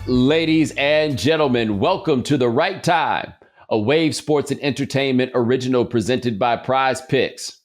Ladies and gentlemen, welcome to The Right Time, a Wave Sports and Entertainment original presented by Prize Picks.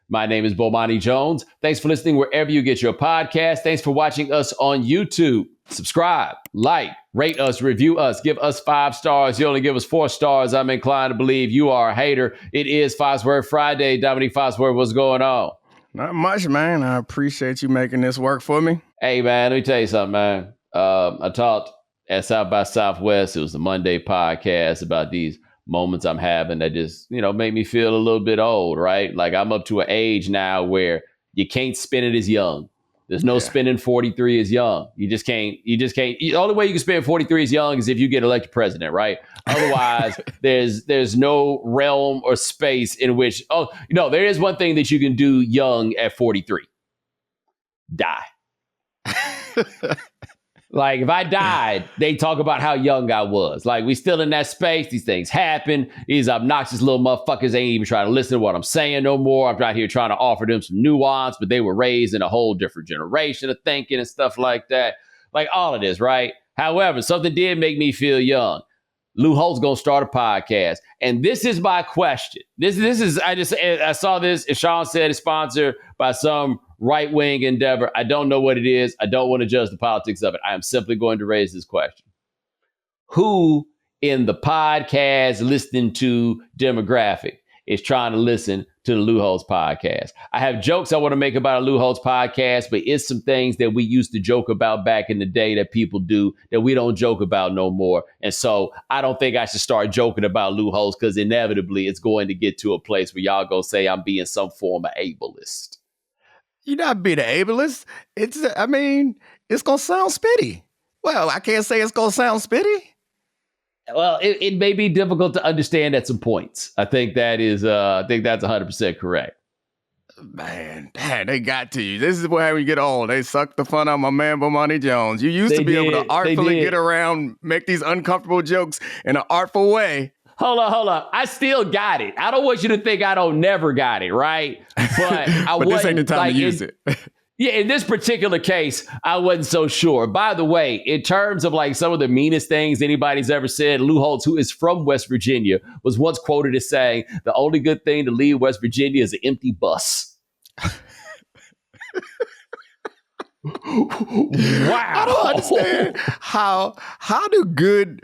My name is Bomani Jones. Thanks for listening wherever you get your podcast. Thanks for watching us on YouTube. Subscribe, like, rate us, review us, give us 5 stars. You only give us 4 stars. I'm inclined to believe you are a hater. It is Foxworth Friday. Domonique Foxworth, what's going on? Not much, man. I appreciate you making this work for me. Hey, man, let me tell you something, man. I talked at South by Southwest. It was the Monday podcast about these moments I'm having that just, make me feel a little bit old, right? Like I'm up to an age now where you can't spin it as young. There's no spinning 43 as young. You just can't. The only way you can spin 43 as young is if you get elected president, right? Otherwise, there's no realm or space in which, there is one thing that you can do young at 43. Die. Like if I died, they talk about how young I was. Like we still in that space. These things happen. These obnoxious little motherfuckers ain't even trying to listen to what I'm saying no more. I'm out here trying to offer them some nuance, but they were raised in a whole different generation of thinking and stuff like that. Like all of this, right? However, something did make me feel young. Lou Holtz gonna start a podcast, and this is my question. This is I saw this. As Sean said, it's sponsored by some right-wing endeavor. I don't know what it is. I don't want to judge the politics of it. I am simply going to raise this question. Who in the podcast listening to demographic is trying to listen to the Lou Holtz podcast? I have jokes I want to make about a Lou Holtz podcast, but it's some things that we used to joke about back in the day that people do that we don't joke about no more. And so I don't think I should start joking about Lou Holtz because inevitably it's going to get to a place where y'all go say I'm being some form of ableist. You're not being an ableist. It's going to sound spitty. Well, I can't say it's going to sound spitty. Well, it may be difficult to understand at some points. I think that's 100% correct. Man, they got to you. This is where we get old. They suck the fun out of my man, Bomani Jones. You used to be able to artfully get around, make these uncomfortable jokes in an artful way. Hold on. I still got it. I don't want you to think I don't never got it, right? But but this ain't the time to use it. Yeah, in this particular case, I wasn't so sure. By the way, in terms of like some of the meanest things anybody's ever said, Lou Holtz, who is from West Virginia, was once quoted as saying, the only good thing to leave West Virginia is an empty bus. Wow. I don't understand how do good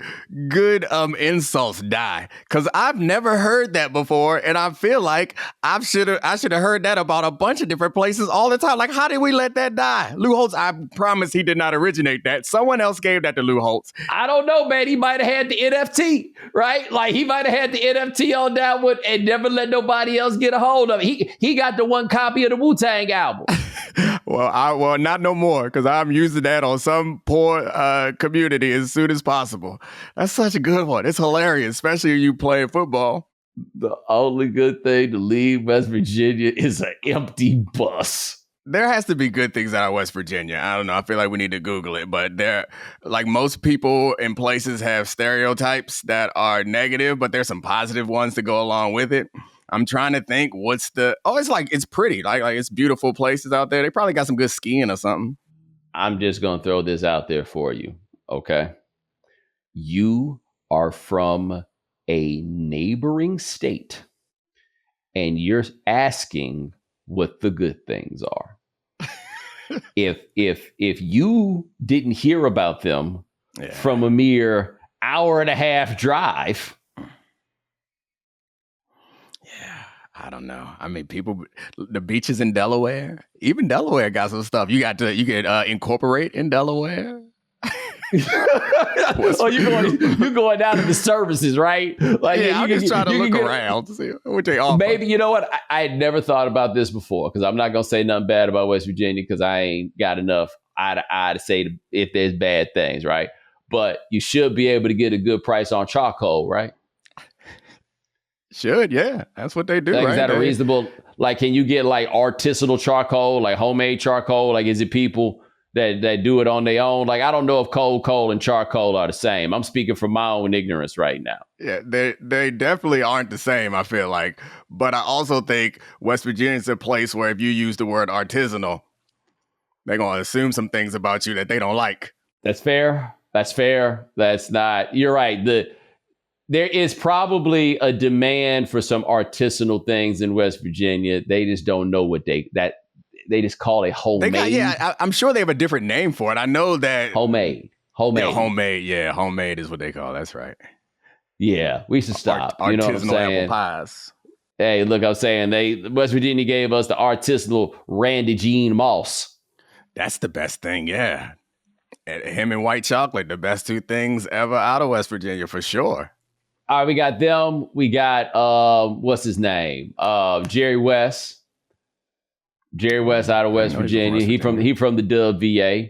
insults die? Because I've never heard that before, and I feel like I should have heard that about a bunch of different places all the time. Like, how did we let that die? Lou Holtz, I promise he did not originate that. Someone else gave that to Lou Holtz. I don't know, man. He might have had the NFT, right? Like he might have had the NFT on that one and never let nobody else get a hold of it. He got the one copy of the Wu-Tang album. Well, not no more, because I'm using that on some poor community as soon as possible. That's such a good one. It's hilarious, especially when you play football. The only good thing to leave West Virginia is an empty bus. There has to be good things out of West Virginia. I don't know. I feel like we need to Google it. But like most people in places have stereotypes that are negative, but there's some positive ones to go along with it. I'm trying to think it's pretty. Like it's beautiful places out there. They probably got some good skiing or something. I'm just going to throw this out there for you. Okay. You are from a neighboring state and you're asking what the good things are. If you didn't hear about them from a mere hour and a half drive, I don't know. I mean, the beaches in Delaware, even Delaware got some stuff. You could incorporate in Delaware. You're going down to the services, right? Like, I'm just trying to look around to see what they offer. Maybe, you know what? I had never thought about this before because I'm not going to say nothing bad about West Virginia because I ain't got enough eye to eye to say if there's bad things, right? But you should be able to get a good price on charcoal, right? Should, yeah. That's what they do, like, right? Is that a reasonable, like, can you get like artisanal charcoal, like homemade charcoal? Like, is it people that do it on their own? Like, I don't know if coal and charcoal are the same. I'm speaking from my own ignorance right now. Yeah, they definitely aren't the same, I feel like. But I also think West Virginia is a place where if you use the word artisanal, they're going to assume some things about you that they don't like. That's fair. That's fair. That's not. You're right. There is probably a demand for some artisanal things in West Virginia. They just don't know what they just call it homemade. I'm sure they have a different name for it. I know that homemade. Yeah, homemade is what they call it. That's right. Yeah, we should stop. Artisanal you know what I'm saying? apple pies. Hey, look, I'm saying West Virginia gave us the artisanal Randy Gene Moss. That's the best thing, yeah. And him and white chocolate, the best two things ever out of West Virginia for sure. All right, we got them. We got what's his name? Jerry West. Jerry West out of West Virginia. He from the Dub VA.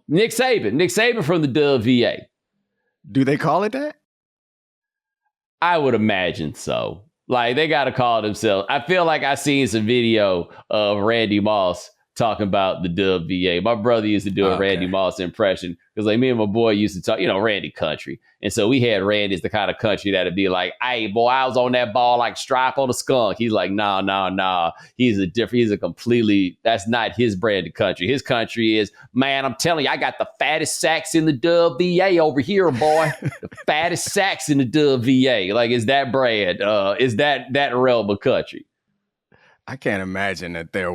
Nick Saban from the Dub VA. Do they call it that? I would imagine so. Like, they got to call themselves. I feel like I seen some video of Randy Moss talking about the Dub VA. My brother used to do a Randy Moss impression because, like, me and my boy used to talk, Randy country. And so we had Randy as the kind of country that'd be like, hey, boy, I was on that ball like Stripe on a skunk. He's like, nah. He's a completely, that's not his brand of country. His country is, man, I'm telling you, I got the fattest sacks in the Dub VA over here, boy. The fattest sacks in the Dub VA. Like, is that brand? Is that realm of country? I can't imagine that there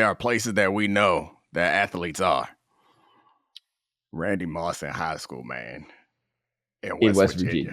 are places that we know that athletes are. Randy Moss in high school, man. In West Virginia.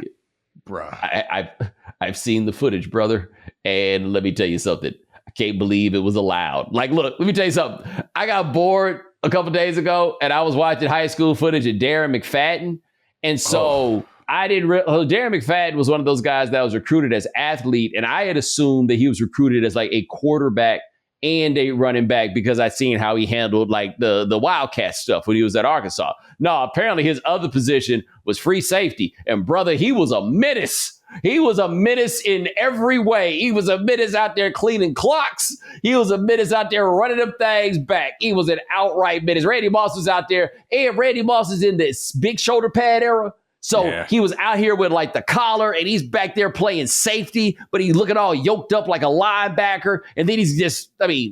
Bruh. I've seen the footage, brother. And let me tell you something. I can't believe it was allowed. Like, look, let me tell you something. I got bored a couple days ago and I was watching high school footage of Darren McFadden. And so I didn't Darren McFadden was one of those guys that was recruited as athlete. And I had assumed that he was recruited as like a quarterback and a running back because I seen how he handled like the Wildcat stuff when he was at Arkansas. No, apparently his other position was free safety. And brother, he was a menace. He was a menace in every way. He was a menace out there cleaning clocks. He was a menace out there running them things back. He was an outright menace. Randy Moss was out there. And Randy Moss is in this big shoulder pad era. So he was out here with like the collar and he's back there playing safety, but he's looking all yoked up like a linebacker. And then he's just,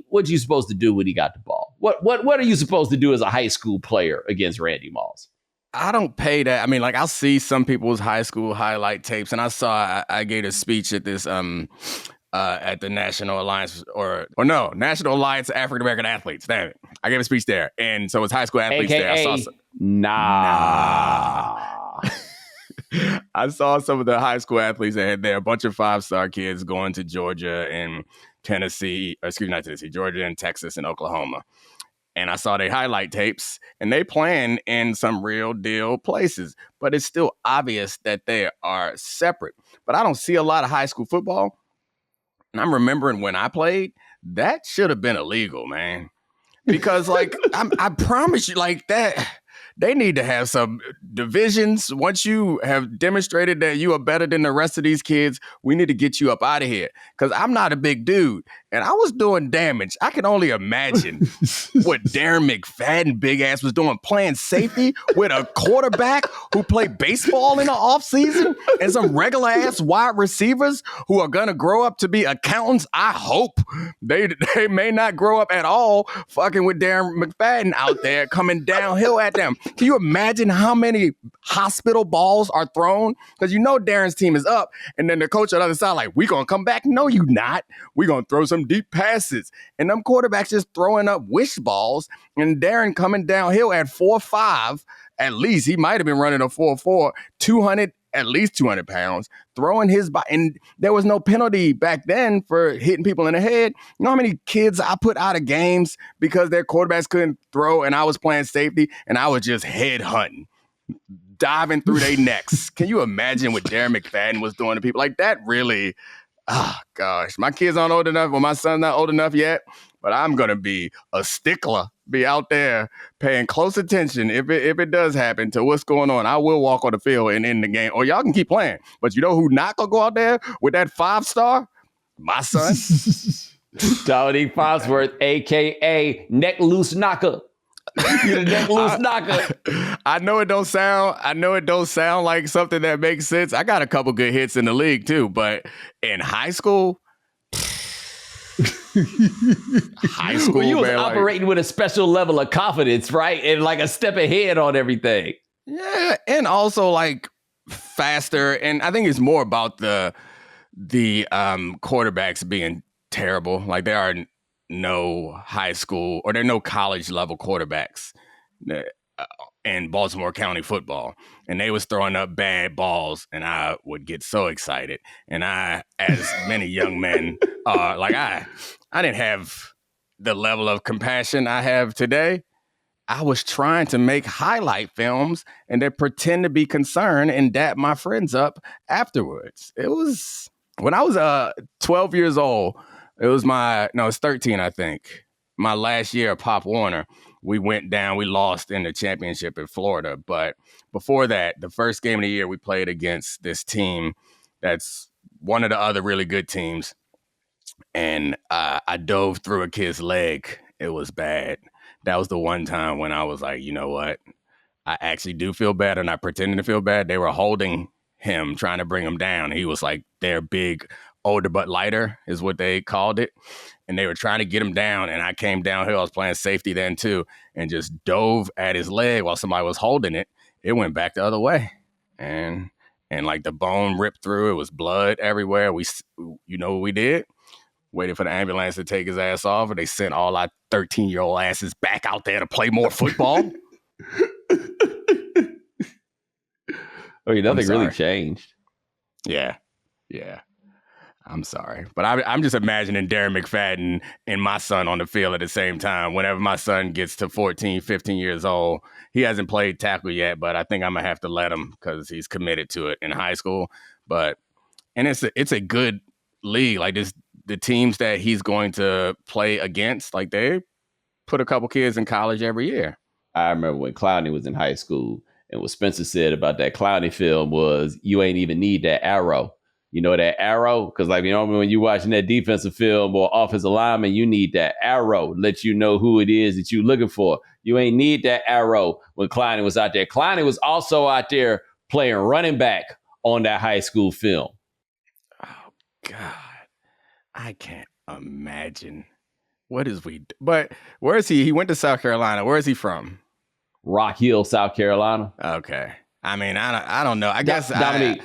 what's you supposed to do when he got the ball? What are you supposed to do as a high school player against Randy Moss? I don't pay that. I'll see some people's high school highlight tapes, and I gave a speech at this at the National Alliance National Alliance of African American Athletes. Damn it, I gave a speech there, and so it's high school athletes AKA, there. I saw I saw some of the high school athletes that had there, a bunch of 5-star kids going to Georgia and Georgia and Texas and Oklahoma. And I saw their highlight tapes, and they playing in some real deal places. But it's still obvious that they are separate. But I don't see a lot of high school football. And I'm remembering when I played, that should have been illegal, man. Because, I promise you, that they need to have some divisions. Once you have demonstrated that you are better than the rest of these kids, we need to get you up out of here. Because I'm not a big dude, and I was doing damage. I can only imagine what Darren McFadden big ass was doing, playing safety with a quarterback who played baseball in the offseason and some regular ass wide receivers who are going to grow up to be accountants. I hope they may not grow up at all fucking with Darren McFadden out there coming downhill at them. Can you imagine how many hospital balls are thrown? Because Darren's team is up, and then the coach on the other side like, we going to come back? No, you not. We going to throw some deep passes. And them quarterbacks just throwing up wish balls, and Darren coming downhill at 4.5, at least. He might have been running a 4.4, at least 200 pounds, throwing his body. And there was no penalty back then for hitting people in the head. You know how many kids I put out of games because their quarterbacks couldn't throw and I was playing safety and I was just head hunting, diving through their necks. Can you imagine what Darren McFadden was doing to people? Like that really, gosh. My kids aren't old enough. Well, my son's not old enough yet, but I'm going to be a stickler, be out there paying close attention if it does happen to what's going on. I will walk on the field and end the game, or y'all can keep playing. But you know who not going to go out there with that 5-star? My son. Domonique Foxworth, a.k.a. neck loose knocker. You're the neck loose knocker. I know it don't sound like something that makes sense. I got a couple good hits in the league too, but in high school, high school. Well, you was man, operating with a special level of confidence, right? And like a step ahead on everything. Yeah, and also like faster. And I think it's more about the quarterbacks being terrible. Like there are no high school or there are no college level quarterbacks in Baltimore County football. And they was throwing up bad balls and I would get so excited. And I, as many young men, I didn't have the level of compassion I have today. I was trying to make highlight films and then pretend to be concerned and dap my friends up afterwards. It was when I was 12 years old. It was it's 13, I think. My last year at Pop Warner, we went down. We lost in the championship in Florida. But before that, the first game of the year, we played against this team that's one of the other really good teams. And I dove through a kid's leg. It was bad. That was the one time when I was like, you know what? I actually do feel bad. And I pretended to feel bad. They were holding him, trying to bring him down. He was like their big, older but lighter is what they called it. And they were trying to get him down. And I came downhill. I was playing safety then too. And just dove at his leg while somebody was holding it. It went back the other way. And like the bone ripped through. It was blood everywhere. You know what we did? Waited for the ambulance to take his ass off, and they sent all our 13-year-old asses back out there to play more football. Nothing really changed. Yeah. I'm sorry. But I'm just imagining Darren McFadden and my son on the field at the same time. Whenever my son gets to 14, 15 years old, he hasn't played tackle yet, but I think I'm going to have to let him because he's committed to it in high school. And it's a good league. Like the teams that he's going to play against, like they put a couple kids in college every year. I remember when Clowney was in high school, and what Spencer said about that Clowney film was, you ain't even need that arrow. You know that arrow? Because when you're watching that defensive film or offensive lineman, you need that arrow to let you know who it is that you're looking for. You ain't need that arrow when Clowney was out there. Clowney was also out there playing running back on that high school film. Oh, God. I can't imagine. What is we? But where is he? He went to South Carolina. Where is he from? Rock Hill, South Carolina. Okay. I mean, I don't know. I guess Domonique.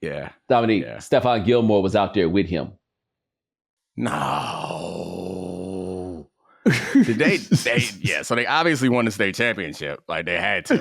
Yeah. Domonique. Yeah. Stephon Gilmore was out there with him. No. Did they? Yeah. So they obviously won the state championship. Like they had to.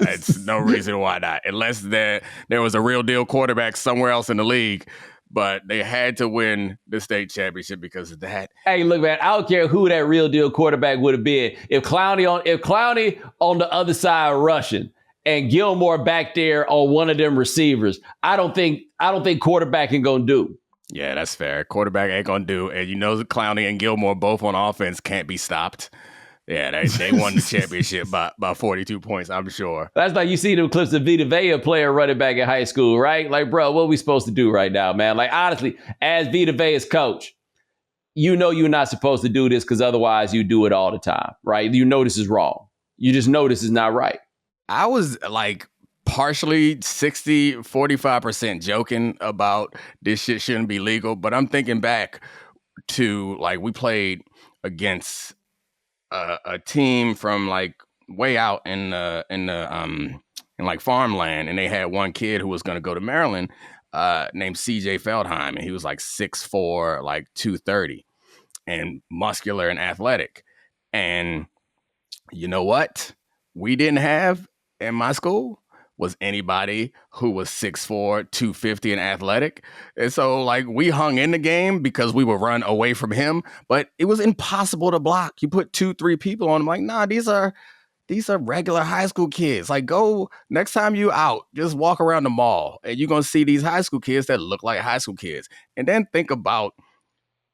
It's no reason why not, unless there was a real deal quarterback somewhere else in the league. But they had to win the state championship because of that. Hey, look, man, I don't care who that real deal quarterback would have been. If Clowney on the other side rushing and Gilmore back there on one of them receivers, I don't think quarterback ain't gonna do. Yeah, that's fair. Quarterback ain't gonna do. And Clowney and Gilmore both on offense can't be stopped. Yeah, they won the championship by 42 points, I'm sure. That's like you see them clips of Vita Vea playing running back in high school, right? Like, bro, what are we supposed to do right now, man? Like, honestly, as Vita Vea's coach, you're not supposed to do this because otherwise you do it all the time, right? You know this is wrong. You just know this is not right. I was like partially 45% joking about this shit shouldn't be legal, but I'm thinking back to like we played against a team from like way out in like farmland, and they had one kid who was going to go to Maryland named CJ Feldheim, and he was like 6'4", like 230, and muscular and athletic. And you know what we didn't have in my school was anybody who was 6'4", 250 and athletic. And so like we hung in the game because we would run away from him, but it was impossible to block. You put 2-3 people on him, like, nah, these are regular high school kids. Like, go next time you out, just walk around the mall and you're going to see these high school kids that look like high school kids. And then think about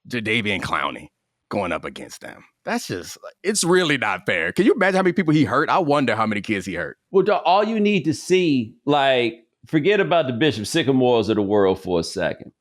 Jadeveon Clowney going up against them. That's just, it's really not fair. Can you imagine how many people he hurt? I wonder how many kids he hurt. Well, all you need to see, like, forget about the Bishop Sycamores of the world for a second.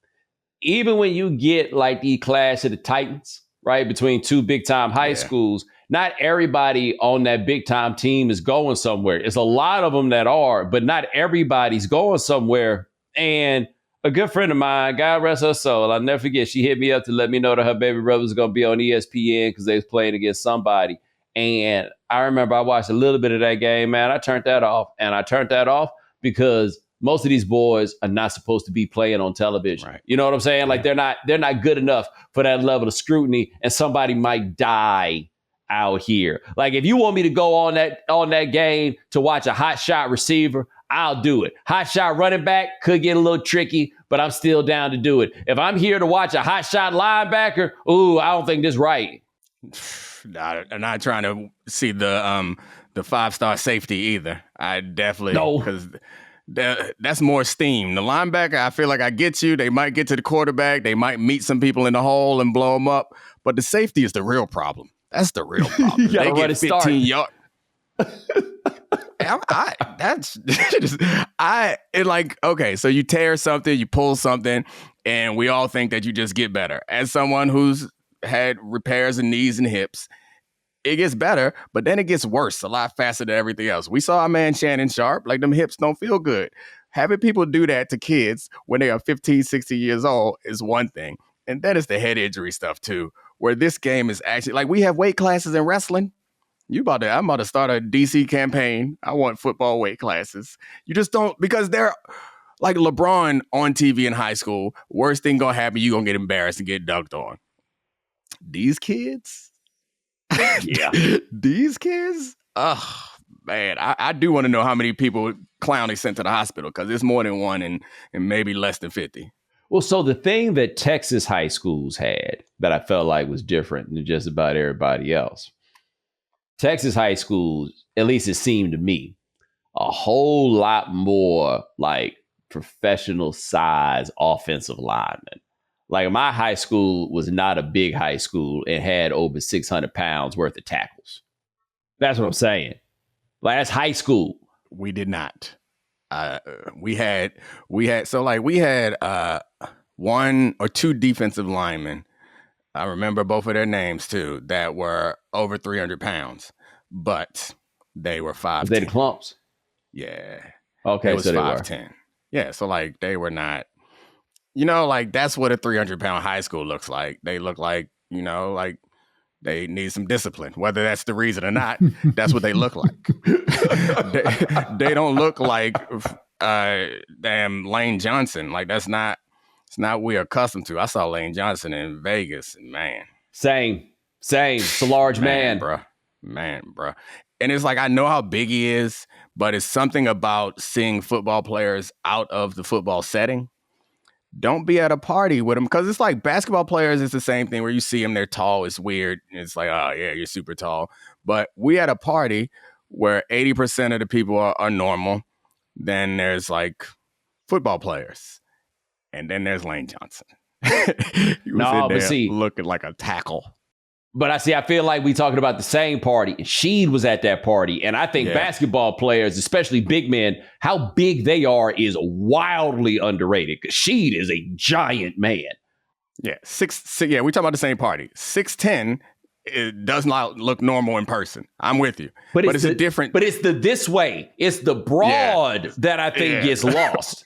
Even when you get like the Clash of the Titans, right, between two big time high schools, not everybody on that big time team is going somewhere. It's a lot of them that are, but not everybody's going somewhere. And A good friend of mine, God rest her soul, I'll never forget, she hit me up to let me know that her baby brother was going to be on ESPN because they was playing against somebody. And I remember I watched a little bit of that game, man. I turned that off. And I turned that off because most of these boys are not supposed to be playing on television. Right. You know what I'm saying? Like they're not good enough for that level of scrutiny, and somebody might die out here. Like if you want me to go on that game to watch a hot shot receiver, I'll do it. Hot shot running back could get a little tricky, but I'm still down to do it. If I'm here to watch a hot shot linebacker, I don't think this right. I'm not trying to see the 5-star safety either. I definitely no, because that's more steam. The linebacker, I feel like I get you. They might get to the quarterback. They might meet some people in the hole and blow them up. But the safety is the real problem. That's the real problem. You gotta they get 15 yards. Okay, so you tear something, you pull something, and we all think that you just get better. As someone who's had repairs in knees and hips, it gets better, but then it gets worse a lot faster than everything else. We saw our man Shannon Sharp, like them hips don't feel good. Having people do that to kids when they are 15, 16 years old is one thing. And that is the head injury stuff too, where this game is actually, like we have weight classes in wrestling. I'm about to start a DC campaign. I want football weight classes. You just don't, because they're like LeBron on TV in high school. Worst thing gonna happen, you gonna get embarrassed and get dunked on. These kids? Yeah. These kids? Oh, man. I do want to know how many people Clowney sent to the hospital, because it's more than one and maybe less than 50. Well, so the thing that Texas high schools had that I felt like was different than just about everybody else, Texas high schools, at least it seemed to me, a whole lot more like professional size offensive linemen. Like my high school was not a big high school and had over 600 pounds worth of tackles. That's what I'm saying. Like that's high school. We did not. We had one or two defensive linemen. I remember both of their names too, that were over 300 pounds, but they were 5'10". They the clumps. Yeah. Okay, so they were 5'10". Yeah, so like they were not, like that's what a 300-pound high school looks like. They look like, like they need some discipline. Whether that's the reason or not, that's what they look like. they don't look like damn Lane Johnson. Like it's not what we're accustomed to. I saw Lane Johnson in Vegas, and man. Same. It's a large man. Bro. And it's like, I know how big he is, but it's something about seeing football players out of the football setting. Don't be at a party with them, because it's like basketball players, it's the same thing where you see them, they're tall, it's weird. It's like, oh yeah, you're super tall. But we at a party where 80% of the people are normal. Then there's like football players. And then there's Lane Johnson. He was looking like a tackle. But I feel like we talking about the same party. Sheed was at that party. And I think basketball players, especially big men, how big they are is wildly underrated. Because Sheed is a giant man. Yeah, we talking about the same party. 6'10", it does not look normal in person. I'm with you. But it's different. But it's the this way. It's the broad that I think gets lost.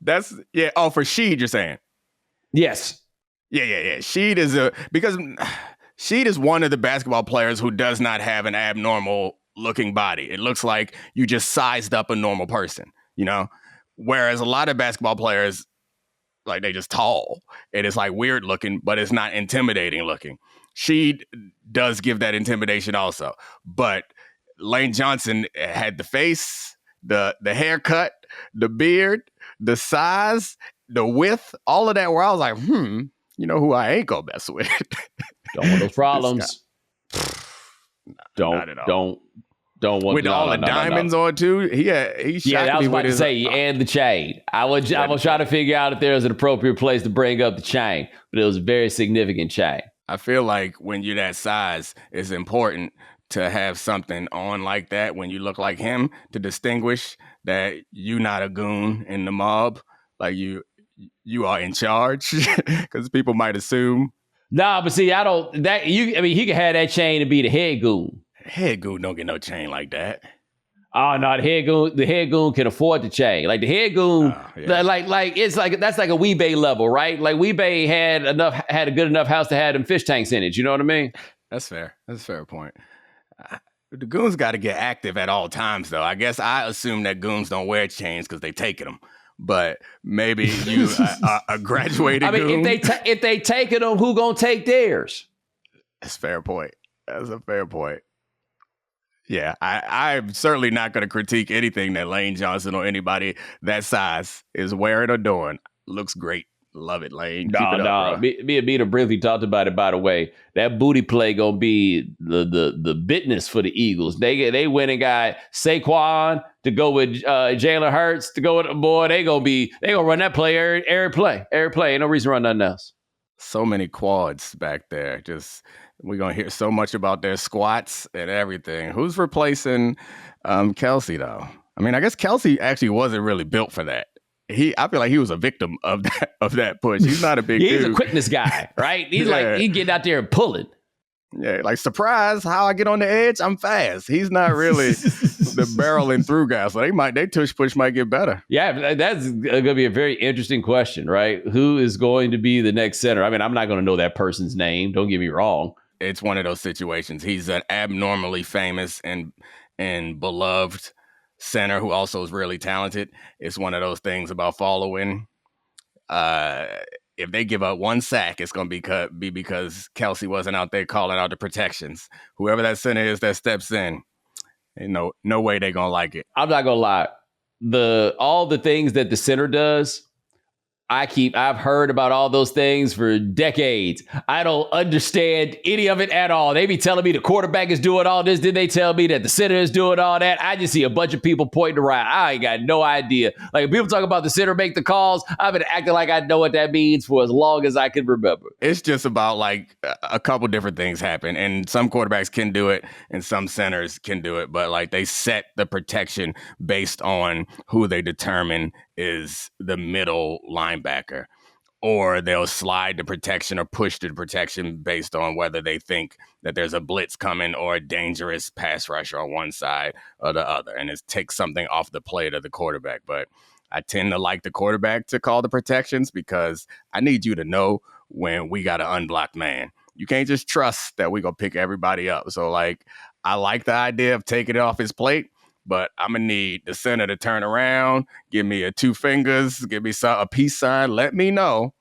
That's, oh, for Sheed, you're saying? Yes. Yeah. Sheed is one of the basketball players who does not have an abnormal looking body. It looks like you just sized up a normal person, Whereas a lot of basketball players, like they just tall and it's like weird looking, but it's not intimidating looking. She does give that intimidation also. But Lane Johnson had the face, the haircut, the beard, the size, the width, all of that, where I was like, you know who I ain't gonna mess with. Don't want those problems. Don't want with all the diamonds on too. He I was about to say, and the chain. I was trying to figure out if there was an appropriate place to bring up the chain, but it was a very significant chain. I feel like when you're that size, it's important to have something on like that when you look like him to distinguish that you're not a goon in the mob, like you are in charge, because people might assume. Nah, but see, he could have that chain and be the head goon. Head goon don't get no chain like that. Oh no, the head goon can afford to change. Like the head goon, it's like that's like a Weebay level, right? Like Weebay had a good enough house to have them fish tanks in it. You know what I mean? That's fair. That's a fair point. The goons got to get active at all times, though. I guess I assume that goons don't wear chains because they taking them. But maybe you a graduated. I mean, goon. if they taking them, who gonna take theirs? That's a fair point. That's a fair point. Yeah, I'm certainly not going to critique anything that Lane Johnson or anybody that size is wearing or doing. Looks great. Love it, Lane. Keep it up, bro. Me and Beta briefly talked about it, by the way. That booty play gonna be the business for the Eagles. They went and got Saquon to go with Jalen Hurts to go with boy. They gonna run that play every play. Ain't no reason to run nothing else. So many quads back there. Just we're gonna hear so much about their squats and everything. Who's replacing Kelsey though? I mean, I guess Kelsey actually wasn't really built for that. I feel like he was a victim of that push. He's not a big dude. He's a quickness guy, right? He's like he's getting out there and pulling. Yeah, like surprise, how I get on the edge, I'm fast. He's not really the barreling through guy. So they tush push might get better. Yeah, that's going to be a very interesting question, right? Who is going to be the next center? I mean, I'm not going to know that person's name. Don't get me wrong. It's one of those situations. He's an abnormally famous and beloved center who also is really talented. It's one of those things about following. If they give up one sack, it's going to be because Kelsey wasn't out there calling out the protections. Whoever that center is that steps in, no way they're going to like it. I'm not going to lie. All the things that the center does, I've heard about all those things for decades. I don't understand any of it at all. They be telling me the quarterback is doing all this. Then they tell me that the center is doing all that. I just see a bunch of people pointing around. I ain't got no idea. Like people talk about the center make the calls. I've been acting like I know what that means for as long as I can remember. It's just about like a couple different things happen. And some quarterbacks can do it and some centers can do it. But like they set the protection based on who they determine is the middle linebacker, or they'll slide the protection or push the protection based on whether they think that there's a blitz coming or a dangerous pass rusher on one side or the other. And it takes something off the plate of the quarterback. But I tend to like the quarterback to call the protections because I need you to know when we got an unblocked man. You can't just trust that we're going to pick everybody up. So like, I like the idea of taking it off his plate. But I'm going to need the center to turn around, give me a 2 fingers, give me a peace sign. Let me know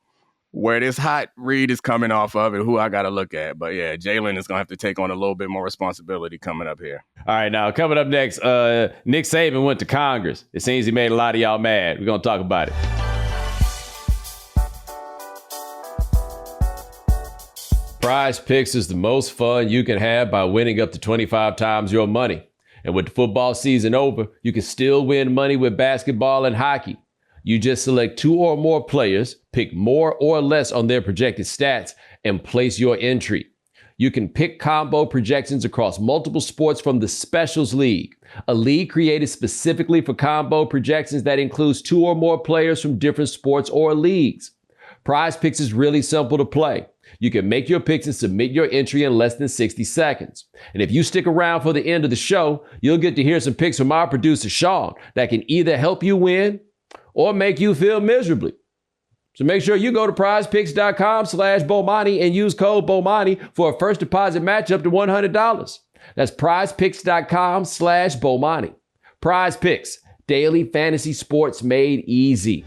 where this hot read is coming off of and who I got to look at. But yeah, Jalen is going to have to take on a little bit more responsibility coming up here. All right, now coming up next, Nick Saban went to Congress. It seems he made a lot of y'all mad. We're going to talk about it. Prize Picks is the most fun you can have by winning up to 25 times your money. And with the football season over, you can still win money with basketball and hockey. You just select 2 or more players, pick more or less on their projected stats, and place your entry. You can pick combo projections across multiple sports from the Specials League, a league created specifically for combo projections that includes 2 or more players from different sports or leagues. Prize Picks is really simple to play. You can make your picks and submit your entry in less than 60 seconds. And if you stick around for the end of the show, you'll get to hear some picks from our producer, Sean, that can either help you win or make you feel miserably. So make sure you go to prizepicks.com/Bomani and use code Bomani for a first deposit match up to $100. That's prizepicks.com/Bomani. Prize Picks, daily fantasy sports made easy.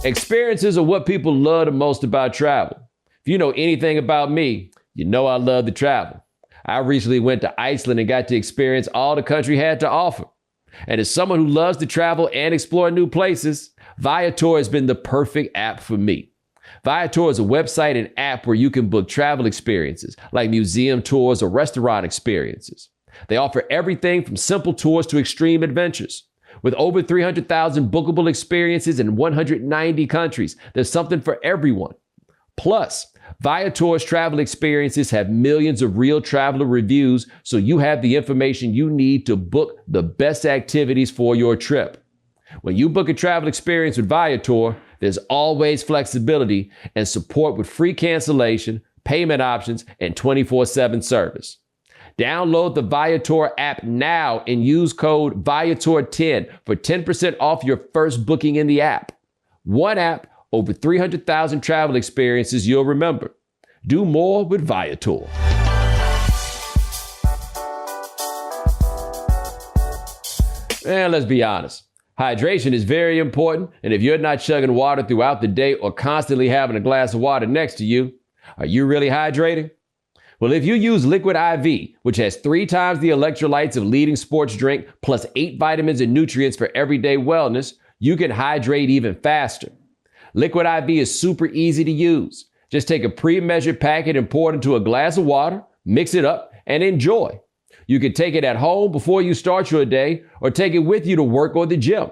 Experiences are what people love the most about travel. If you know anything about me, you know I love to travel. I recently went to Iceland and got to experience all the country had to offer. And as someone who loves to travel and explore new places, Viator has been the perfect app for me. Viator is a website and app where you can book travel experiences like museum tours or restaurant experiences. They offer everything from simple tours to extreme adventures. With over 300,000 bookable experiences in 190 countries, there's something for everyone. Plus, Viator's travel experiences have millions of real traveler reviews, so you have the information you need to book the best activities for your trip. When you book a travel experience with Viator, there's always flexibility and support with free cancellation, payment options, and 24/7 service. Download the Viator app now and use code Viator10 for 10% off your first booking in the app. One app, over 300,000 travel experiences you'll remember. Do more with Viator. And let's be honest, hydration is very important, and if you're not chugging water throughout the day or constantly having a glass of water next to you, are you really hydrating? Well, if you use Liquid IV, which has 3 times the electrolytes of leading sports drink, plus 8 vitamins and nutrients for everyday wellness, you can hydrate even faster. Liquid IV is super easy to use. Just take a pre-measured packet and pour it into a glass of water, mix it up, and enjoy. You can take it at home before you start your day or take it with you to work or the gym.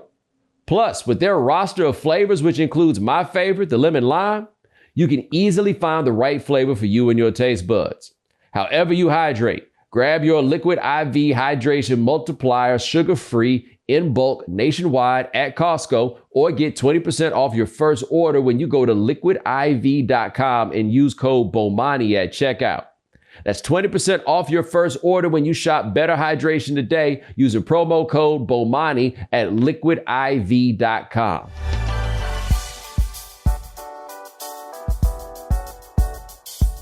Plus, with their roster of flavors, which includes my favorite, the lemon lime, you can easily find the right flavor for you and your taste buds. However you hydrate, grab your Liquid IV Hydration Multiplier sugar-free in bulk nationwide at Costco or get 20% off your first order when you go to liquidiv.com and use code Bomani at checkout. That's 20% off your first order when you shop Better Hydration today using promo code Bomani at liquidiv.com.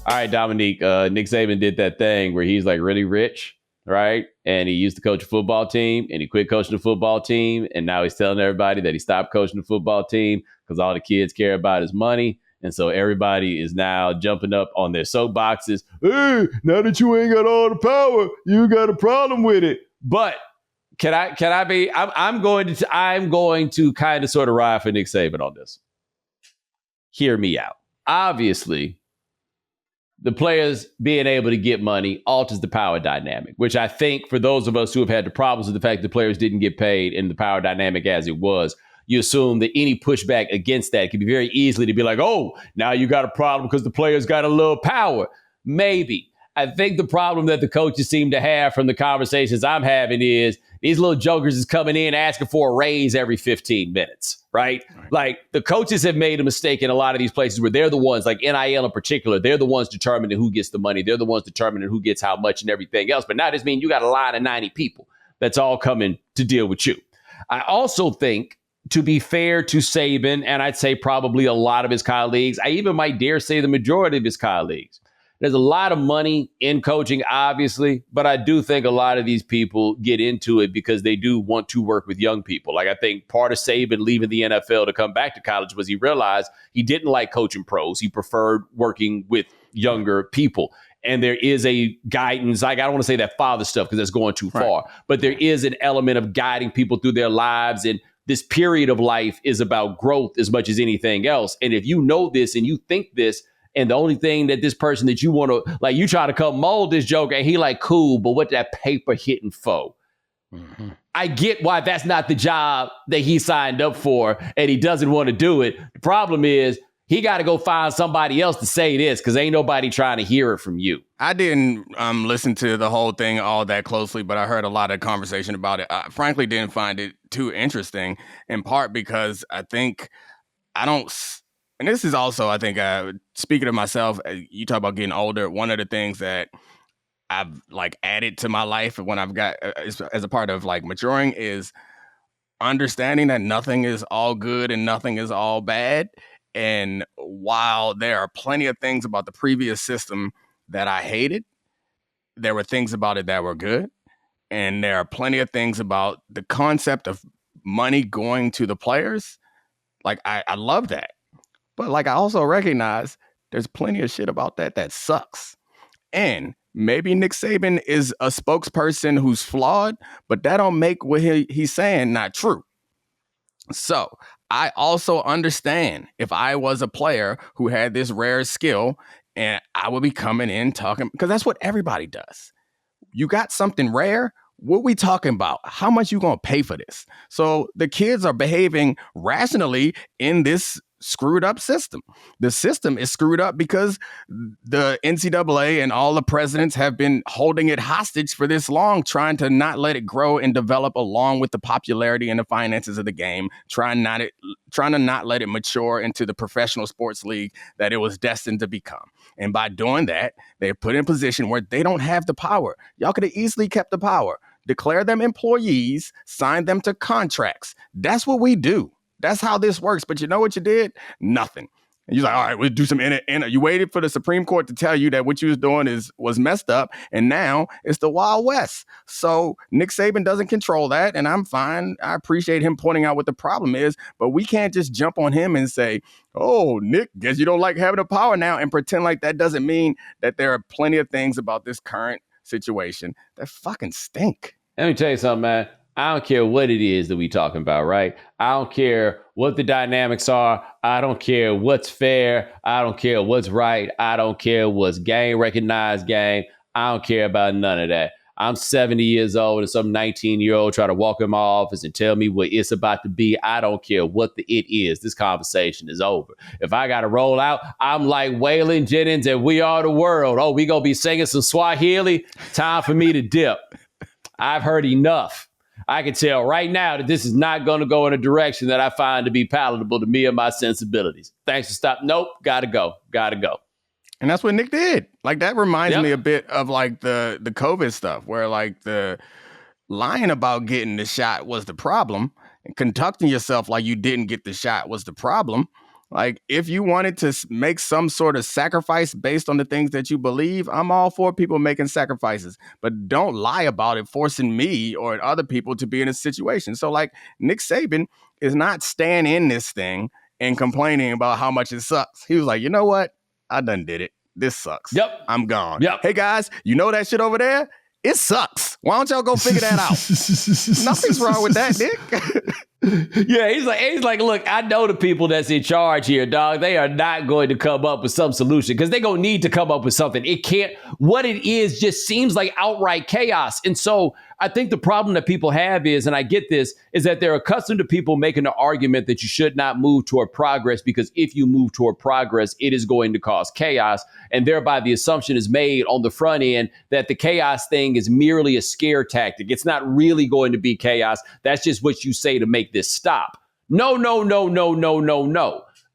All right, Domonique, Nick Saban did that thing where he's like really rich, right? And he used to coach a football team and he quit coaching the football team. And now he's telling everybody that he stopped coaching the football team because all the kids care about is money. And so everybody is now jumping up on their soapboxes. Hey, now that you ain't got all the power, you got a problem with it. But I'm going to kind of sort of ride for Nick Saban on this. Hear me out. Obviously, the players being able to get money alters the power dynamic, which I think for those of us who have had the problems with the fact that the players didn't get paid in the power dynamic as it was, you assume that any pushback against that could be very easily to be like, oh, now you got a problem because the players got a little power. Maybe. I think the problem that the coaches seem to have from the conversations I'm having is these little jokers is coming in asking for a raise every 15 minutes, right? Like the coaches have made a mistake in a lot of these places where they're the ones, like NIL in particular, they're the ones determining who gets the money. They're the ones determining who gets how much and everything else. But now this means you got a line of 90 people that's all coming to deal with you. I also think, to be fair to Saban, and I'd say probably a lot of his colleagues, I even might dare say the majority of his colleagues, there's a lot of money in coaching, obviously, but I do think a lot of these people get into it because they do want to work with young people. Like I think part of Saban leaving the NFL to come back to college was he realized he didn't like coaching pros. He preferred working with younger people. And there is a guidance, like I don't want to say that father stuff because that's going too far, but there is an element of guiding people through their lives. And this period of life is about growth as much as anything else. And if you know this and you think this, and the only thing that this person that you want to, like, you try to come mold this joke and he like, cool, but what that paper hitting for? Mm-hmm. I get why that's not the job that he signed up for and he doesn't want to do it. The problem is he got to go find somebody else to say this because ain't nobody trying to hear it from you. I didn't listen to the whole thing all that closely, but I heard a lot of conversation about it. I frankly didn't find it too interesting, in part because I think I don't... And this is also, I think, speaking of myself, you talk about getting older. One of the things that I've like added to my life when I've got as a part of like maturing is understanding that nothing is all good and nothing is all bad. And while there are plenty of things about the previous system that I hated, there were things about it that were good. And there are plenty of things about the concept of money going to the players. Like, I love that. But like, I also recognize there's plenty of shit about that sucks. And maybe Nick Saban is a spokesperson who's flawed, but that don't make what he's saying not true. So I also understand if I was a player who had this rare skill and I would be coming in talking, because that's what everybody does. You got something rare. What we talking about? How much you going to pay for this? So the kids are behaving rationally in this screwed up system. The system is screwed up because the NCAA and all the presidents have been holding it hostage for this long, trying to not let it grow and develop along with the popularity and the finances of the game, trying to not let it mature into the professional sports league that it was destined to become. And by doing that, they're put in a position where they don't have the power. Y'all could have easily kept the power. Declare them employees, sign them to contracts. That's what we do. That's how this works. But you know what you did? Nothing. And you're like, all right, we'll do some you waited for the Supreme Court to tell you that what you was doing was messed up. And now it's the Wild West. So Nick Saban doesn't control that. And I'm fine. I appreciate him pointing out what the problem is. But we can't just jump on him and say, oh, Nick, guess you don't like having the power now, and pretend like that doesn't mean that there are plenty of things about this current situation that fucking stink. Let me tell you something, man. I don't care what it is that we talking about, right? I don't care what the dynamics are. I don't care what's fair. I don't care what's right. I don't care what's game recognized game. I don't care about none of that. I'm 70 years old and some 19-year-old try to walk in my office and tell me what it's about to be. I don't care what the it is. This conversation is over. If I got to roll out, I'm like Waylon Jennings and We Are the World. Oh, we going to be singing some Swahili? Time for me to dip. I've heard enough. I can tell right now that this is not going to go in a direction that I find to be palatable to me and my sensibilities. Thanks for stopping. Nope. Gotta go. And that's what Nick did. Like, that reminds me a bit of like the COVID stuff, where like the lying about getting the shot was the problem and conducting yourself like you didn't get the shot was the problem. Like, if you wanted to make some sort of sacrifice based on the things that you believe, I'm all for people making sacrifices. But don't lie about it, forcing me or other people to be in a situation. So, like, Nick Saban is not staying in this thing and complaining about how much it sucks. He was like, you know what? I done did it. This sucks. Yep. I'm gone. Yep. Hey, guys, you know that shit over there? It sucks. Why don't y'all go figure that out? Nothing's wrong with that, Nick. Yeah, he's like, look, I know the people that's in charge here, dog. They are not going to come up with some solution because they're going to need to come up with something. It can't, what it is just seems like outright chaos. And so I think the problem that people have is, and I get this, is that they're accustomed to people making the argument that you should not move toward progress because if you move toward progress, it is going to cause chaos. And thereby the assumption is made on the front end that the chaos thing is merely a scare tactic. It's not really going to be chaos. That's just what you say to make this stop. No.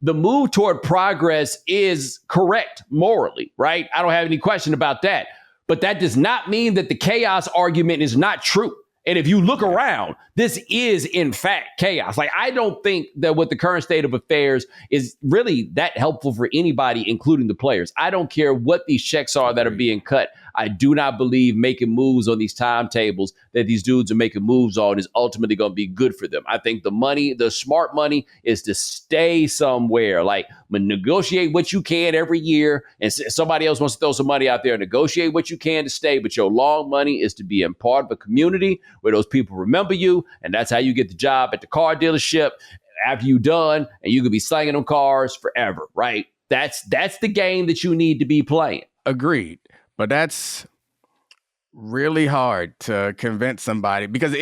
The move toward progress is correct morally, right? I don't have any question about that. But that does not mean that the chaos argument is not true. And if you look around, this is, in fact, chaos. Like, I don't think that with the current state of affairs is really that helpful for anybody, including the players. I don't care what these checks are that are being cut. I do not believe making moves on these timetables that these dudes are making moves on is ultimately going to be good for them. I think the money, the smart money, is to stay somewhere. Like, negotiate what you can every year. And somebody else wants to throw some money out there, negotiate what you can to stay. But your long money is to be in part of a community where those people remember you. And that's how you get the job at the car dealership after you're done. And you could be slanging them cars forever, right? That's the game that you need to be playing. Agreed. But that's really hard to convince somebody because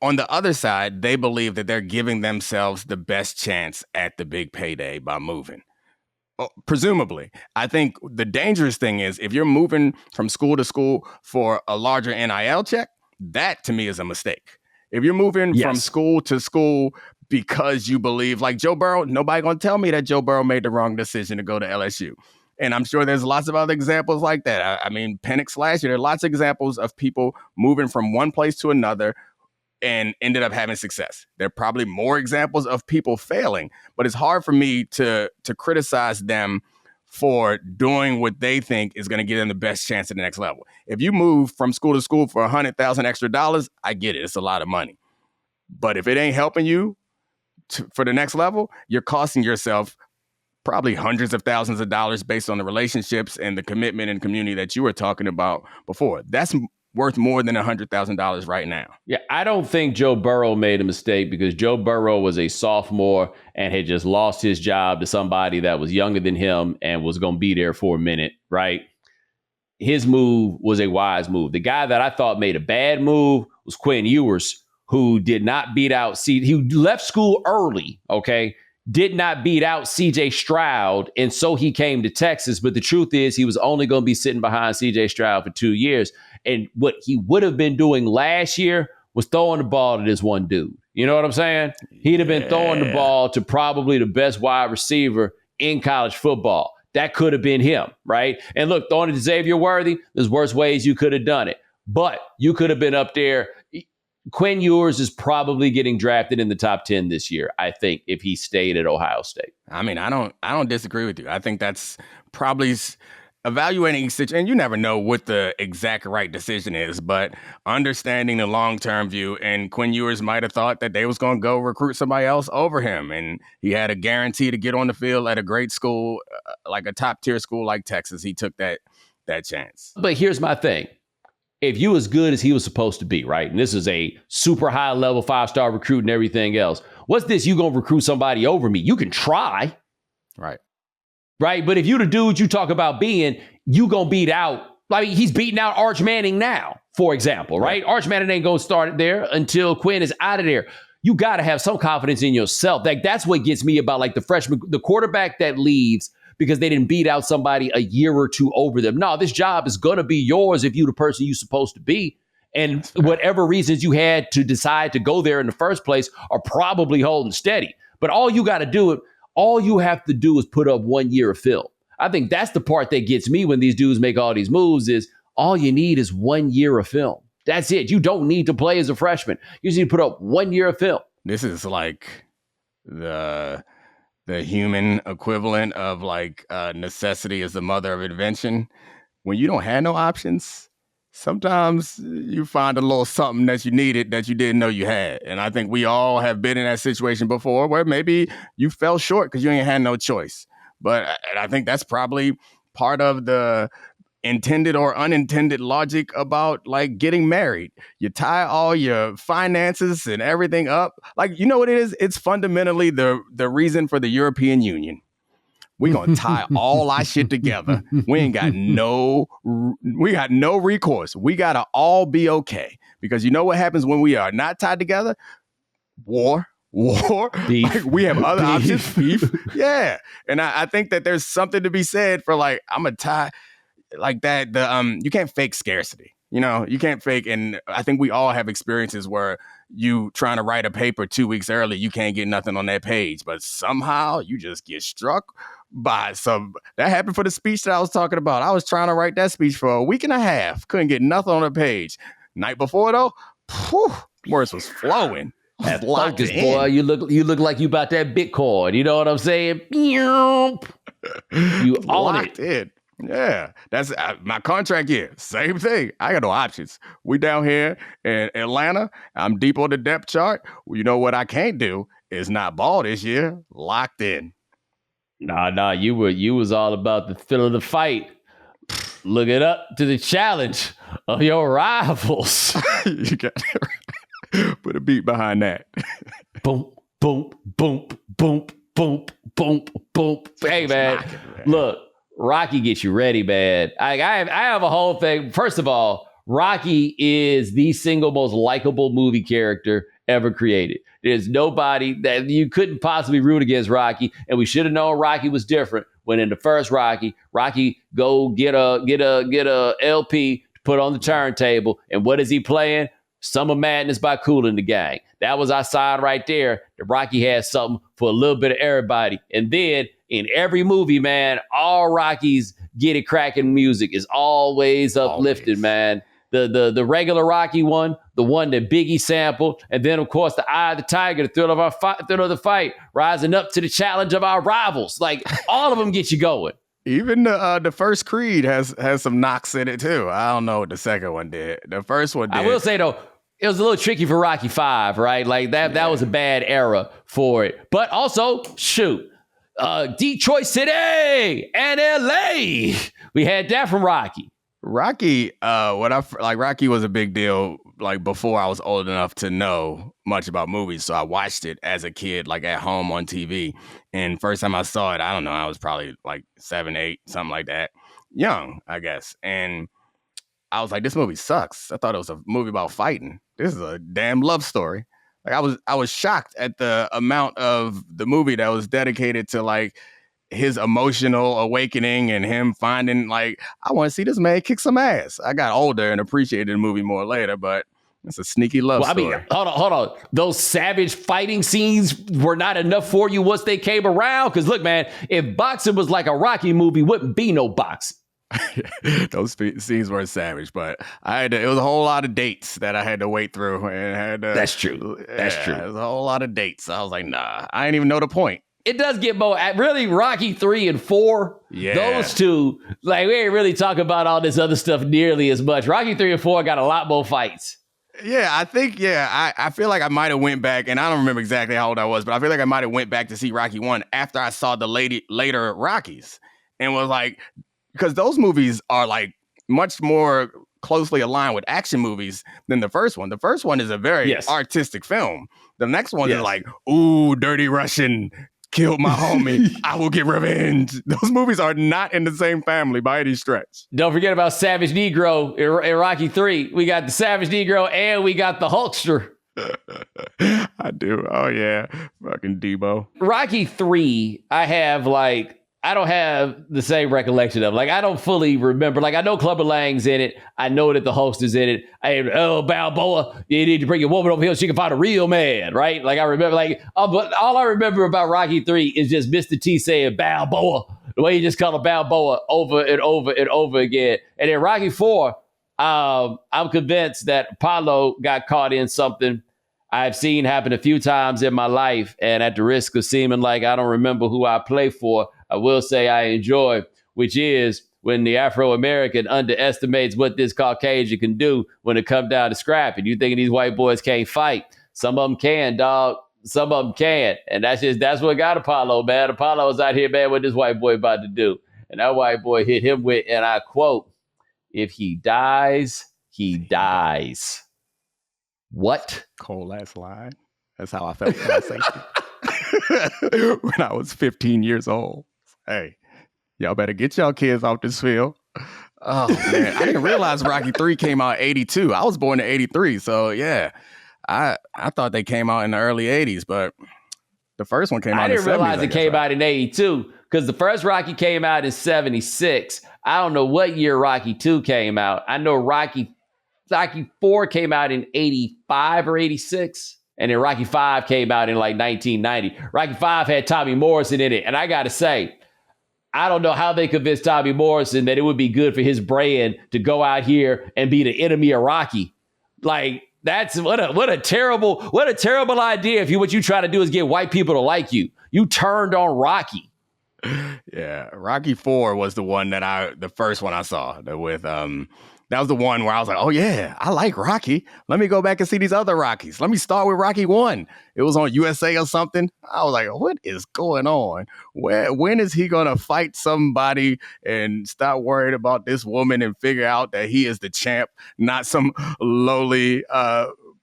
on the other side, they believe that they're giving themselves the best chance at the big payday by moving. Presumably. I think the dangerous thing is if you're moving from school to school for a larger NIL check, that to me is a mistake. If you're moving from school to school because you believe, like Joe Burrow, nobody gonna tell me that Joe Burrow made the wrong decision to go to LSU. And I'm sure there's lots of other examples like that. I mean, Penix last year, there are lots of examples of people moving from one place to another and ended up having success. There are probably more examples of people failing, but it's hard for me to criticize them for doing what they think is going to give them the best chance at the next level. If you move from school to school for $100,000 extra dollars, I get it. It's a lot of money. But if it ain't helping you for the next level, you're costing yourself probably hundreds of thousands of dollars based on the relationships and the commitment and community that you were talking about before. That's worth more than $100,000 right now. Yeah, I don't think Joe Burrow made a mistake because Joe Burrow was a sophomore and had just lost his job to somebody that was younger than him and was going to be there for a minute, right? His move was a wise move. The guy that I thought made a bad move was Quinn Ewers, who did not beat out. See, he left school early, okay? did not beat out CJ Stroud, and so he came to Texas. But the truth is, he was only going to be sitting behind CJ Stroud for 2 years. And what he would have been doing last year was throwing the ball to this one dude. You know what I'm saying? He'd have been throwing the ball to probably the best wide receiver in college football. That could have been him, right? And look, throwing it to Xavier Worthy, there's worse ways you could have done it. But you could have been up there. Quinn Ewers is probably getting drafted in the top 10 this year, I think, if he stayed at Ohio State. I mean, I don't disagree with you. I think that's probably evaluating and you never know what the exact right decision is, but understanding the long-term view, and Quinn Ewers might have thought that they was going to go recruit somebody else over him, and he had a guarantee to get on the field at a great school, like a top-tier school like Texas. He took that chance. But here's my thing. If you as good as he was supposed to be, right, and this is a super high-level 5-star recruit and everything else, what's this? You going to recruit somebody over me? You can try. Right? But if you the dude you talk about being, you going to beat out, like he's beating out Arch Manning now, for example, right? Arch Manning ain't going to start there until Quinn is out of there. You got to have some confidence in yourself. Like that's what gets me about like the freshman, the quarterback that leaves because they didn't beat out somebody a year or two over them. No, this job is going to be yours if you're the person you're supposed to be. And whatever reasons you had to decide to go there in the first place are probably holding steady. But all you have to do is put up 1 year of film. I think that's the part that gets me when these dudes make all these moves is all you need is 1 year of film. That's it. You don't need to play as a freshman. You just need to put up 1 year of film. This is like the human equivalent of like necessity is the mother of invention. When you don't have no options, sometimes you find a little something that you needed that you didn't know you had. And I think we all have been in that situation before where maybe you fell short because you ain't had no choice. But I think that's probably part of the intended or unintended logic about like getting married. You tie all your finances and everything up. Like, you know what it is? It's fundamentally the reason for the European Union. We're going to tie all our shit together. We got no recourse. We got to all be okay. Because you know what happens when we are not tied together? War. Beef. Like, we have other options. Beef. Yeah. And I think that there's something to be said for like, I'm going to tie like that. You can't fake scarcity. You know, you can't fake. And I think we all have experiences where you trying to write a paper 2 weeks early, you can't get nothing on that page, but somehow you just get struck by that happened for the speech that I was talking about. I was trying to write that speech for a week and a half. Couldn't get nothing on the page. Night before though, words was flowing. That focus, boy. You look like you about that Bitcoin. You know what I'm saying? You own it. In. Yeah, that's my contract here. Same thing. I got no options. We down here in Atlanta. I'm deep on the depth chart. You know what I can't do is not ball this year. Locked in. Nah. You was all about the feel of the fight. Look it up to the challenge of your rivals. You got to put a beat behind that. Boom, boom, boom, boom, boom, boom, boom. Hey man, look. Rocky gets you ready, man. I have a whole thing. First of all, Rocky is the single most likable movie character ever created. There's nobody that you couldn't possibly root against Rocky, and we should have known Rocky was different when in the first Rocky go get a LP to put on the turntable, and what is he playing? Summer Madness by Kool and the Gang. That was our sign right there that Rocky had something for a little bit of everybody. And then in every movie, man, all Rocky's get it cracking music is always uplifted, man. The regular Rocky one, the one that Biggie sampled, and then of course the Eye of the Tiger, the thrill of the fight, rising up to the challenge of our rivals. Like all of them get you going. Even the first Creed has some knocks in it too. I don't know what the second one did. The first one did. I will say though, it was a little tricky for Rocky 5, right? Like that was a bad era for it. But also, shoot, Detroit City and LA. We had that from Rocky. Rocky was a big deal like before I was old enough to know much about movies. So I watched it as a kid, like at home on TV. And first time I saw it, I don't know, I was probably like 7, 8, something like that. Young, I guess. And I was like, this movie sucks. I thought it was a movie about fighting. This is a damn love story. Like I was shocked at the amount of the movie that was dedicated to like his emotional awakening and him finding like, I want to see this man kick some ass. I got older and appreciated the movie more later, but it's a sneaky love story. I mean, hold on. Those savage fighting scenes were not enough for you once they came around? Because look, man, if boxing was like a Rocky movie, wouldn't be no boxing. Those scenes were savage, but it was a whole lot of dates that I had to wait through. And That's true. That's true. It was a whole lot of dates. I was like, nah, I didn't even know the point. It does get more, really, Rocky 3 and 4, those two, like, we ain't really talking about all this other stuff nearly as much. Rocky 3 and 4 got a lot more fights. Yeah, I think, I feel like I might have went back, and I don't remember exactly how old I was, but I feel like I might have went back to see Rocky 1 after I saw the later Rockies, and was like, because those movies are like much more closely aligned with action movies than the first one. The first one is a very artistic film. The next one is like, ooh, dirty Russian, killed my homie, I will get revenge. Those movies are not in the same family by any stretch. Don't forget about Savage Negro in Rocky 3. We got the Savage Negro and we got the Hulkster. I do. Oh, yeah. Fucking Debo. Rocky 3, I don't have the same recollection of. Like, I don't fully remember. Like, I know Clubber Lang's in it. I know that the Hulkster's in it. Balboa, you need to bring your woman over here so she can find a real man, right? Like, I remember, but all I remember about Rocky 3 is just Mr. T saying Balboa, the way he just called him Balboa over and over and over again. And in Rocky 4, I'm convinced that Apollo got caught in something I've seen happen a few times in my life. And at the risk of seeming like I don't remember who I play for, I will say I enjoy, which is when the Afro-American underestimates what this Caucasian can do when it comes down to scrapping. You thinking these white boys can't fight. Some of them can, dog. Some of them can't. And that's what got Apollo, man. Apollo was out here, man, what this white boy about to do. And that white boy hit him with, and I quote, "If he dies, he dies." What? Cold last line. That's how I felt when I sang it. When I was 15 years old. Hey, y'all better get y'all kids off this field. Oh, man. I didn't realize Rocky 3 came out in 82. I was born in 83. So, yeah, I thought they came out in the early 80s, but the first one came out in the 70s. I didn't realize it came out in 82 because the first Rocky came out in 76. I don't know what year Rocky 2 came out. I know Rocky 4 came out in 85 or 86. And then Rocky 5 came out in like 1990. Rocky 5 had Tommy Morrison in it. And I got to say, I don't know how they convinced Tommy Morrison that it would be good for his brand to go out here and be the enemy of Rocky. Like, that's what a terrible idea if what you try to do is get white people to like you. You turned on Rocky. Yeah, Rocky 4 was the first one I saw with that was the one where I was like, oh, yeah, I like Rocky. Let me go back and see these other Rockies. Let me start with Rocky 1. It was on USA or something. I was like, what is going on? When is he going to fight somebody and stop worried about this woman and figure out that he is the champ, not some lowly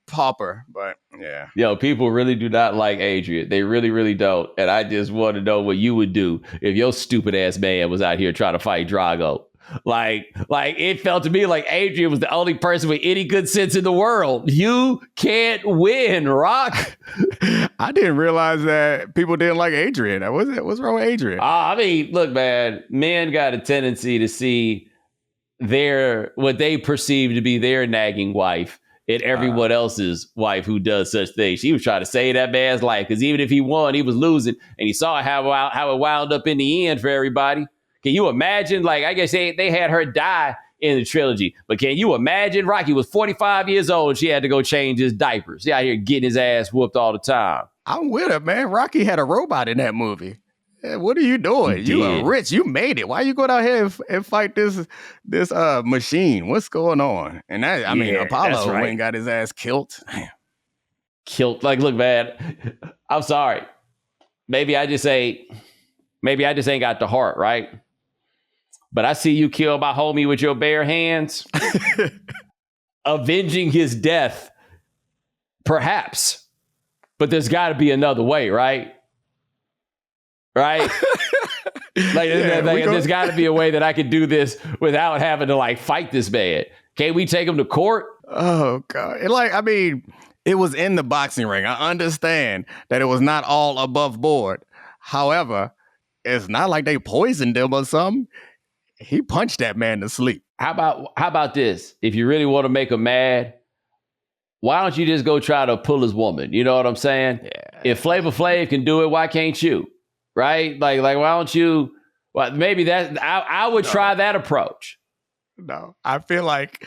pauper? But, yeah. Yo, people really do not like Adrian. They really, really don't. And I just want to know what you would do if your stupid ass man was out here trying to fight Drago. Like it felt to me like Adrian was the only person with any good sense in the world. You can't win, Rock. I didn't realize that people didn't like Adrian. What's wrong with Adrian? I mean, look, man, men got a tendency to see what they perceive to be their nagging wife in everyone else's wife who does such things. She was trying to save that man's life because even if he won, he was losing. And he saw how it wound up in the end for everybody. Can you imagine? Like, I guess they had her die in the trilogy. But can you imagine? Rocky was 45 years old and she had to go change his diapers. He out here getting his ass whooped all the time. I'm with her, man. Rocky had a robot in that movie. What are you doing? You are rich. You made it. Why you go down here and fight this machine? What's going on? And Apollo went and got his ass killed. Damn. Killed. Like, look, man, I'm sorry. Maybe I just ain't got the heart, right? But I see you kill my homie with your bare hands, avenging his death, perhaps. But there's got to be another way, right? Right? There's got to be a way that I could do this without having to fight this man. Can't we take him to court? Oh God! It was in the boxing ring. I understand that it was not all above board. However, it's not like they poisoned him or something. He punched that man to sleep. How about this? If you really want to make him mad, why don't you just go try to pull his woman? You know what I'm saying? Yeah. If Flavor Flav can do it, why can't you? Right? Like why don't you? Well, maybe that I would try that approach. No, I feel like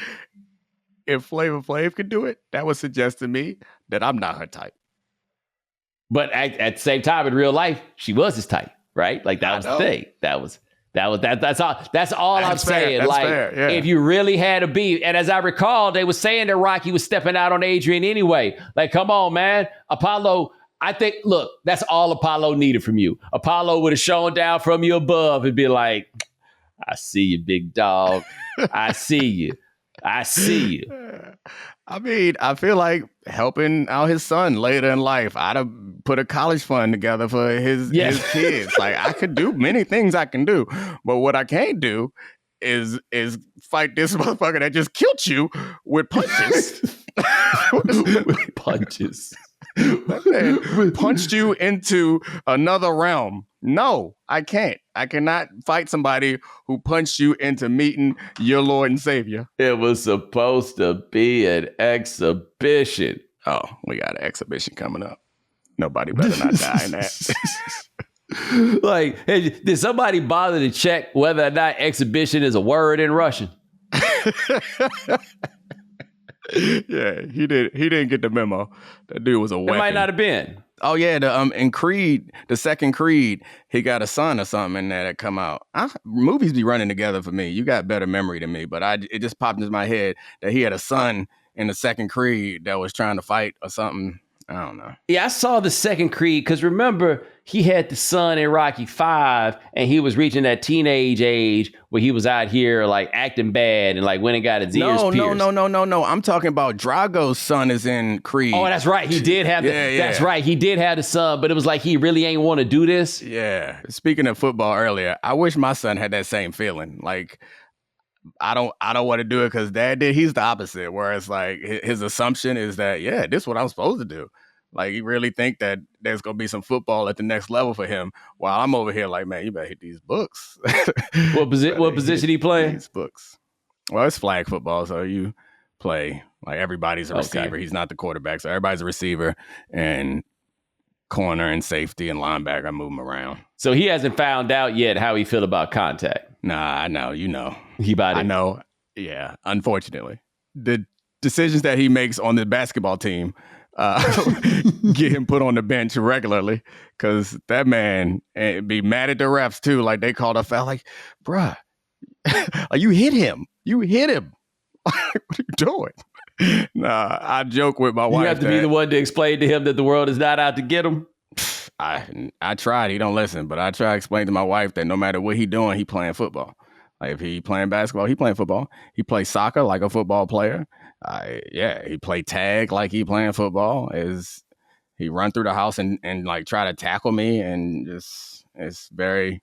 if Flavor Flav could do it, that would suggest to me that I'm not her type. But at the same time, in real life, she was his type, right? Like that was the thing. That's all I'm saying. That's like fair, yeah. If you really had a beef, and as I recall, they were saying that Rocky was stepping out on Adrian anyway. Like, come on, man. Apollo, I think, look, that's all Apollo needed from you. Apollo would have shown down from you above and be like, I see you, big dog. I see you. I see you. I mean, I feel like helping out his son later in life. I'd have put a college fund together for his kids. Like, I could do many things I can do. But what I can't do is fight this motherfucker that just killed you with punches. With punches. That man punched you into another realm. No, I can't. I cannot fight somebody who punched you into meeting your Lord and Savior. It was supposed to be an exhibition. Oh, we got an exhibition coming up. Nobody better not die in that. Like, hey, did somebody bother to check whether or not exhibition is a word in Russian? Yeah, he didn't get the memo. That dude was a weapon. It might not have been. Oh yeah, in Creed, the second Creed, he got a son or something in there that come out. Movies be running together for me. You got better memory than me, but it just popped into my head that he had a son in the second Creed that was trying to fight or something. I don't know. Yeah, I saw the second Creed because remember, he had the son in Rocky V and he was reaching that teenage age where he was out here like acting bad and like went and got his ears pierced. No. I'm talking about Drago's son is in Creed. Oh, that's right. He did have That's right. He did have the son, but it was like he really ain't want to do this. Yeah. Speaking of football earlier, I wish my son had that same feeling. Like, I don't want to do it because dad did. He's the opposite, where it's like his assumption is that, yeah, this is what I'm supposed to do. Like, he really think that there's going to be some football at the next level for him, while I'm over here like, man, you better hit these books. What position he playing? These books. Well, it's flag football, so you play like everybody's a receiver. Okay. He's not the quarterback, so everybody's a receiver, and corner and safety and linebacker, I move him around. So he hasn't found out yet how he feel about contact. Nah, I know. You know. He about it. I know. Yeah, unfortunately. The decisions that he makes on the basketball team get him put on the bench regularly, because that man be mad at the refs too. Like, they called a foul. Like, bruh, you hit him. You hit him. What are you doing? Nah, I joke with my wife. You have to be the one to explain to him that the world is not out to get him. I tried. He don't listen, but I try to explain to my wife that no matter what he doing, he playing football. Like, if he playing basketball, he playing football. He plays soccer like a football player. He play tag like he playing football. He run through the house and like try to tackle me, and just it's very,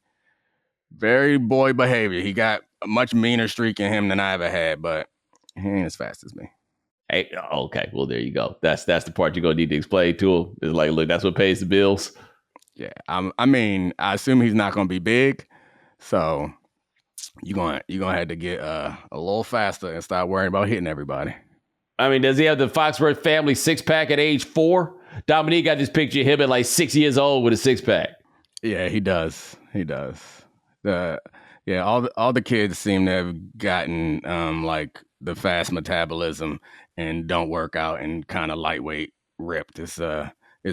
very boy behavior. He got a much meaner streak in him than I ever had, but he ain't as fast as me. Hey, okay, well, there you go. That's the part you're gonna need to explain to him. It's like, look, that's what pays the bills. Yeah, I mean, I assume he's not gonna be big, so you're gonna have to get a little faster and start worrying about hitting everybody. I mean, does he have the Foxworth family 6-pack at age 4? Domonique got this picture of him at like 6 years old with a 6-pack. Yeah, he does. He does. All the kids seem to have gotten like the fast metabolism and don't work out and kind of lightweight ripped. It's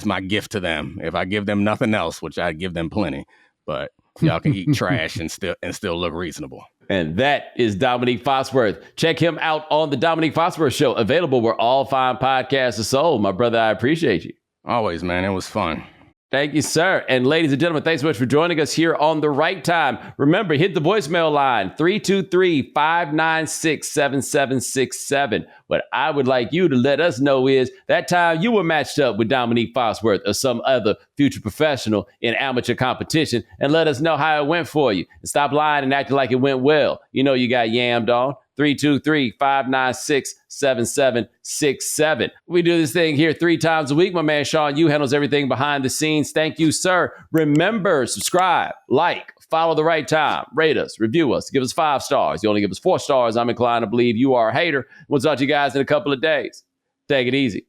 my gift to them. If I give them nothing else, which I give them plenty, but y'all can eat trash and still look reasonable. And that is Domonique Foxworth. Check him out on the Domonique Foxworth Show, available where all fine podcasts are sold. My brother, I appreciate you. Always, man. It was fun. Thank you, sir. And ladies and gentlemen, thanks so much for joining us here on The Right Time. Remember, hit the voicemail line, 323-596-7767. What I would like you to let us know is that time you were matched up with Domonique Foxworth or some other future professional in amateur competition, and let us know how it went for you. And stop lying and acting like it went well. You know you got yammed on. 323-596-7767. We do this thing here 3 times a week. My man Sean Yu handles everything behind the scenes. Thank you, sir. Remember, subscribe, like, follow the right time, rate us, review us, give us 5 stars. You only give us 4 stars, I'm inclined to believe you are a hater. We'll talk to you guys in a couple of days. Take it easy.